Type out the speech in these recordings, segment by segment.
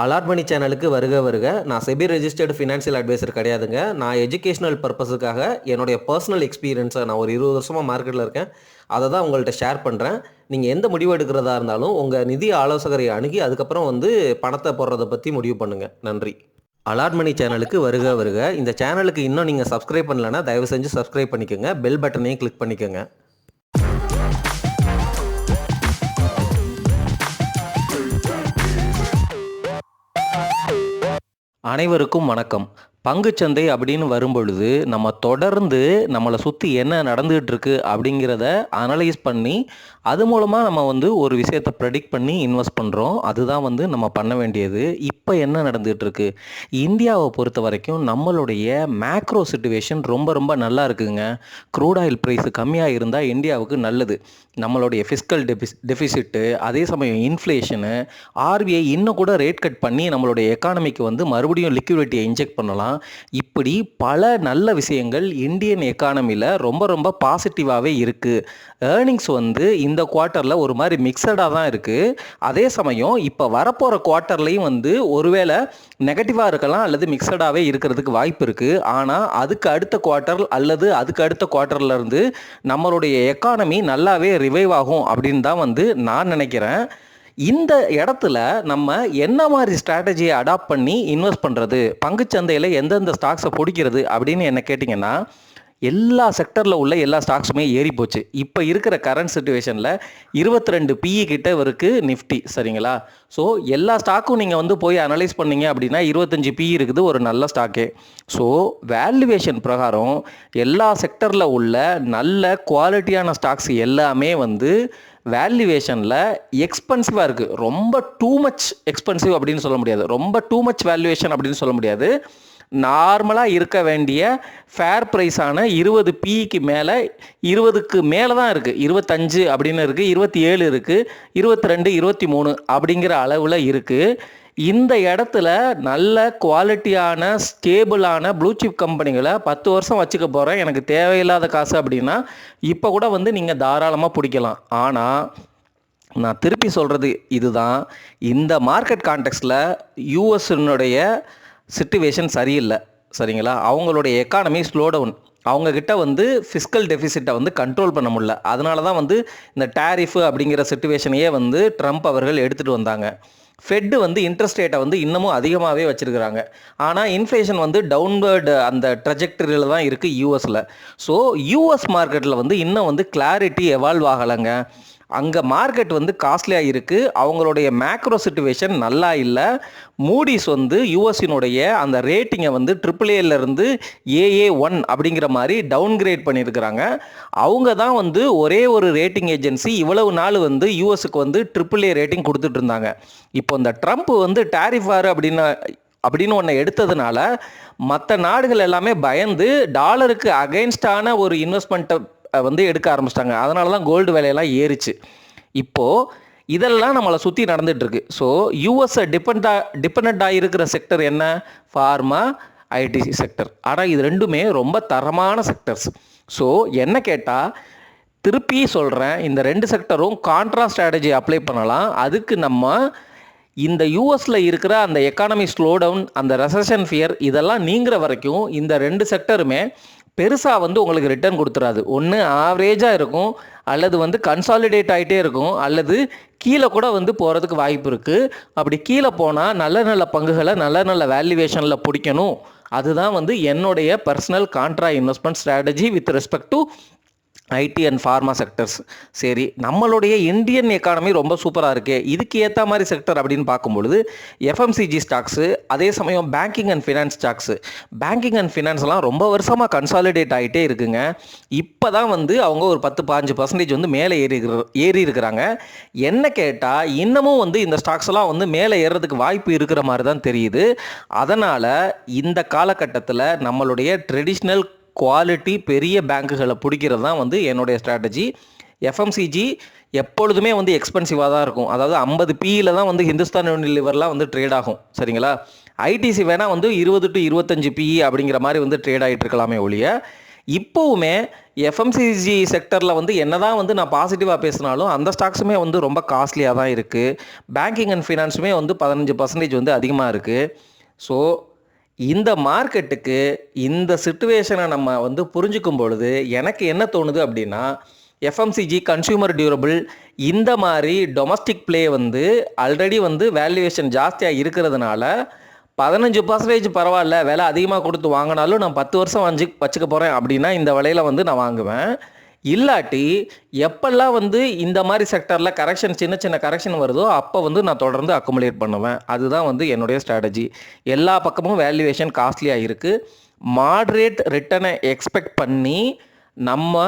Allot மணி சேனலுக்கு வருக வருக. நான் செபி ரெஜிஸ்டர்டு ஃபினான்ஷியல் அட்வைசர் கிடையாதுங்க. நான் எஜுகேஷனல் பர்பஸுக்காக என்னுடைய பர்சனல் எக்ஸ்பீரியன்ஸை நான் ஒரு 20 வருஷமாக மார்க்கெட்டில் இருக்கேன். அதை தான் உங்கள்கிட்ட ஷேர் பண்ணுறேன். நீங்கள் எந்த முடிவு எடுக்கிறதா இருந்தாலும் உங்கள் நிதி ஆலோசகரை அணுகி அதுக்கப்புறம் பணத்தை போடுறதை பற்றி முடிவு பண்ணுங்கள். நன்றி. அலாட் மணி சேனலுக்கு வருக வருக. இந்த சேனலுக்கு இன்னும் நீங்கள் சப்ஸ்கிரைப் பண்ணலைன்னா தயவு செஞ்சு சப்ஸ்கிரைப் பண்ணிக்கோங்க. பெல் பட்டனையும் கிளிக் பண்ணிக்கோங்க. அனைவருக்கும் வணக்கம். பங்குச்சந்தை அப்படின்னு வரும்பொழுது நம்ம தொடர்ந்து நம்மளை சுற்றி என்ன நடந்துகிட்டு இருக்கு அப்படிங்கிறத அனலைஸ் பண்ணி அது மூலமாக நம்ம ஒரு விஷயத்தை ப்ரெடிக்ட் பண்ணி இன்வெஸ்ட் பண்ணுறோம். அதுதான் நம்ம பண்ண வேண்டியது. இப்போ என்ன நடந்துகிட்டு இருக்கு, இந்தியாவை பொறுத்த வரைக்கும் நம்மளுடைய மேக்ரோ சிச்சுவேஷன் ரொம்ப ரொம்ப நல்லா இருக்குங்க. க்ரூட் ஆயில் ப்ரைஸ் கம்மியாக இருந்தால் இந்தியாவுக்கு நல்லது. நம்மளுடைய ஃபிஸ்கல் டெபிசிட்டு, அதே சமயம் இன்ஃப்ளேஷனு, ஆர்பிஐ இன்னும் கூட ரேட் கட் பண்ணி நம்மளுடைய எக்கானமிக்கு மறுபடியும் லிக்விடிட்டியை இன்ஜெக்ட் பண்ணலாம். இப்படி பல நல்ல விஷயங்கள் இந்தியன் எக்கானமியில் ரொம்ப ரொம்ப பாசிட்டிவாகவே இருக்குது. ஏர்னிங்ஸ் இந்த குவார்ட்டரில் ஒரு மாதிரி மிக்சடாக தான் இருக்குது. அதே சமயம் இப்போ வரப்போகிற குவார்ட்டர்லேயும் ஒருவேளை நெகட்டிவாக இருக்கலாம் அல்லது மிக்சடாகவே இருக்கிறதுக்கு வாய்ப்பு இருக்குது. ஆனால் அதுக்கு அடுத்த குவார்ட்டர் அல்லது அதுக்கு அடுத்த குவார்ட்டர்லேருந்து நம்மளுடைய எக்கானமி நல்லாவே ரிவைவ் ஆகும் அப்படின்னு தான் நான் நினைக்கிறேன். இந்த இடத்துல நம்ம என்ன மாதிரி ஸ்ட்ராட்டஜியை அடாப்ட் பண்ணி இன்வெஸ்ட் பண்ணுறது, பங்குச்சந்தையில் எந்தெந்த ஸ்டாக்ஸை பிடிக்கிறது அப்படின்னு என்ன கேட்டிங்கன்னா, எல்லா செக்டரில் உள்ள எல்லா ஸ்டாக்ஸுமே ஏறி போச்சு. இப்போ இருக்கிற கரண்ட் சிச்சுவேஷனில் 22 PE கிட்ட இருக்குது நிஃப்டி, சரிங்களா? ஸோ எல்லா ஸ்டாக்கும் நீங்கள் போய் அனலைஸ் பண்ணிங்க அப்படின்னா 25 PE இருக்குது ஒரு நல்ல ஸ்டாக்கே. ஸோ வேல்யூவேஷன் பிரகாரம் எல்லா செக்டரில் உள்ள நல்ல குவாலிட்டியான ஸ்டாக்ஸ் எல்லாமே வேல்யூவேஷனில் எக்ஸ்பென்சிவாக இருக்குது. ரொம்ப டூ மச் எக்ஸ்பென்சிவ் அப்படின்னு சொல்ல முடியாது, ரொம்ப டூ மச் வேல்யூவேஷன் அப்படின்னு சொல்ல முடியாது. நார்மலாக இருக்க வேண்டிய ஃபேர் ப்ரைஸான 20 PEக்கு மேலே, 20க்கு மேலே தான் இருக்குது. 25 அப்படின்னு இருக்குது, 27 இருக்குது, 22, 23 அப்படிங்கிற அளவில் இருக்குது. இந்த இடத்துல நல்ல குவாலிட்டியான ஸ்டேபிளான ப்ளூ சிப் கம்பெனிகளை 10 வருஷம் வச்சுக்க போகிறேன், எனக்கு தேவையில்லாத காசு அப்படின்னா இப்போ கூட நீங்கள் தாராளமாக பிடிக்கலாம். ஆனால் நான் திருப்பி சொல்கிறது இதுதான், இந்த மார்க்கெட் கான்டெக்ஸ்டில் யூஎஸ்னுடைய சிச்சுவேஷன் சரியில்லை, சரிங்களா? அவங்களுடைய எக்கானமி ஸ்லோ டவுன், அவங்கக்கிட்ட ஃபிஸ்கல் டெபிசிட்டை கண்ட்ரோல் பண்ண முடியல. அதனால தான் இந்த டேரிஃபு அப்படிங்கிற சிச்சுவேஷனையே ட்ரம்ப் அவர்கள் எடுத்துகிட்டு வந்தாங்க. ஃபெட்டு இன்ட்ரெஸ்ட் ரேட்டை இன்னமும் அதிகமாகவே வச்சுருக்கிறாங்க. ஆனால் இன்ஃப்ளேஷன் டவுன்வர்டு அந்த ட்ரஜெக்டரியில் தான் இருக்குது யூஎஸில். ஸோ யூஎஸ் மார்க்கெட்டில் இன்னும் கிளாரிட்டி எவால்வ் ஆகலைங்க. அங்கே மார்க்கெட் காஸ்ட்லியாக இருக்குது. அவங்களுடைய மேக்ரோ சிச்சுவேஷன் நல்லா இல்லை. மூடிஸ் யூஎஸ்னுடைய அந்த ரேட்டிங்கை AAA-லேருந்து AA1 அப்படிங்கிற மாதிரி டவுன்கிரேட் பண்ணியிருக்கிறாங்க. அவங்க தான் ஒரே ஒரு ரேட்டிங் ஏஜென்சி இவ்வளவு நாள் யூஎஸ்க்கு AAA ரேட்டிங் கொடுத்துட்டு இருந்தாங்க. இப்போ இந்த ட்ரம்ப் டேரிஃபார் அப்படின்னு ஒன்று எடுத்ததுனால மற்ற நாடுகள் எல்லாமே பயந்து டாலருக்கு அகைன்ஸ்டான ஒரு இன்வெஸ்ட்மெண்ட்டை எடுக்க ஆரம்பிச்சிட்டாங்க. அதனால தான் கோல்டு விலையெல்லாம் ஏறிச்சு. இப்போது இதெல்லாம் நம்மளை சுற்றி நடந்துகிட்ருக்கு. ஸோ யூஎஸ்ஸை டிபெண்ட்டாக இருக்கிற செக்டர் என்ன? Pharma, ITC sector. ஆனால் இது ரெண்டுமே ரொம்ப தரமான செக்டர்ஸ். ஸோ என்ன கேட்டால் திருப்பி சொல்கிறேன், இந்த ரெண்டு செக்டரும் கான்ட்ரா ஸ்ட்ராட்டஜி அப்ளை பண்ணலாம். அதுக்கு நம்ம இந்த யூஎஸில் இருக்கிற அந்த எக்கானமி ஸ்லோ டவுன், அந்த ரெசஷன் ஃபியர் இதெல்லாம் நீங்கிற வரைக்கும் இந்த ரெண்டு செக்டருமே பெருசாக உங்களுக்கு ரிட்டர்ன் கொடுத்துறாது. ஒன்று ஆவரேஜாக இருக்கும், அல்லது கன்சாலிடேட் ஆகிட்டே இருக்கும், அல்லது கீழே கூட போகிறதுக்கு வாய்ப்பு இருக்குது. அப்படி கீழே போனால் நல்ல நல்ல பங்குகளை நல்ல நல்ல வேல்யூவேஷனில் பிடிக்கணும். அதுதான் என்னுடைய personal contra investment strategy with respect to IT and pharma sectors. சரி, நம்மளுடைய இந்தியன் எக்கானமி ரொம்ப சூப்பராக இருக்கே, இதுக்கு ஏற்ற மாதிரி செக்டர் அப்படின்னு பார்க்கும்பொழுது எஃப்எம்சிஜி ஸ்டாக்ஸு, அதே சமயம் banking and finance stocks. Banking and ஃபினான்ஸ்லாம் ரொம்ப வருஷமாக கன்சாலிடேட் ஆகிட்டே இருக்குங்க. இப்போ தான் அவங்க ஒரு 10-15% மேலே ஏறி இருக்கிறாங்க. என்ன கேட்டால் இன்னமும் இந்த ஸ்டாக்ஸ்லாம் மேலே ஏறுறதுக்கு வாய்ப்பு இருக்கிற மாதிரி தான் தெரியுது. அதனால் இந்த காலகட்டத்தில் நம்மளுடைய ட்ரெடிஷ்னல் குவாலிட்டி பெரிய பேங்குகளை பிடிக்கிறது தான் என்னுடைய ஸ்ட்ராட்டஜி. எஃப்எம்சிஜி எப்பொழுதுமே எக்ஸ்பென்சிவாக தான் இருக்கும். அதாவது 50 PEயில் தான் ஹிந்துஸ்தான் யூனிலிவர்லாம் ட்ரேட் ஆகும், சரிங்களா? ஐடிசி வேணால் 20 to 25 PE அப்படிங்கிற மாதிரி ட்ரேட் ஆகிட்டு இருக்கலாமே ஒழிய இப்போவுமே எஃப்எம்சிஜி செக்டரில் வந்து என்னதான் வந்து நான் பாசிட்டிவாக பேசினாலும் அந்த ஸ்டாக்ஸுமே வந்து ரொம்ப காஸ்ட்லியாக தான் இருக்குது. பேங்கிங் அண்ட் ஃபினான்ஸுமே வந்து 15% வந்து அதிகமாக இருக்குது. ஸோ இந்த மார்க்கெட்டுக்கு இந்த சிச்சுவேஷனை நம்ம வந்து புரிஞ்சுக்கும் பொழுது எனக்கு என்ன தோணுது அப்படின்னா, எஃப்எம்சிஜி, கன்சியூமர் டியூரபிள் இந்த மாதிரி டொமஸ்டிக் ப்ளே வந்து ஆல்ரெடி வந்து வேல்யூவேஷன் ஜாஸ்தியாக இருக்கிறதுனால 15% பரவாயில்ல, விலை அதிகமாக கொடுத்து வாங்கினாலும் நான் 10 வருஷம் வச்சுக்க போகிறேன் அப்படின்னா இந்த விலையில் வந்து நான் வாங்குவேன். இல்லாட்டி எப்பெல்லாம் வந்து இந்த மாதிரி செக்டரில் கரெக்ஷன் சின்ன சின்ன கரெக்ஷன் வருதோ அப்போ வந்து நான் தொடர்ந்து அக்குமுலேட் பண்ணுவேன். அதுதான் வந்து என்னுடைய ஸ்ட்ராட்டஜி. எல்லா பக்கமும் வேல்யூவேஷன் காஸ்ட்லியாக இருக்குது. மாட்ரேட் ரிட்டர்னை எக்ஸ்பெக்ட் பண்ணி நம்ம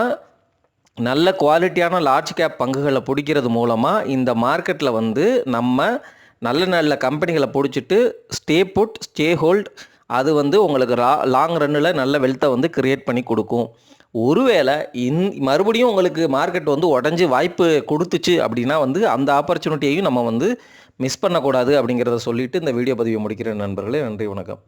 நல்ல குவாலிட்டியான லார்ஜ் கேப் பங்குகளை பிடிக்கிறது மூலமாக இந்த மார்க்கெட்டில் வந்து நம்ம நல்ல நல்ல கம்பெனிகளை பிடிச்சிட்டு ஸ்டே புட், ஸ்டே ஹோல்ட், அது வந்து உங்களுக்கு லாங் ரன்னில் நல்ல வெல்த்தை வந்து கிரியேட் பண்ணி கொடுக்கும். ஒருவேளை மறுபடியும் உங்களுக்கு மார்க்கெட் வந்து உடஞ்சி வாய்ப்பு கொடுத்துச்சு அப்படின்னா வந்து அந்த ஆப்பர்ச்சுனிட்டியையும் நம்ம வந்து மிஸ் பண்ணக்கூடாது அப்படிங்கிறத சொல்லிவிட்டு இந்த வீடியோ பதிவை முடிக்கிறேன் நண்பர்களே. நன்றி, வணக்கம்.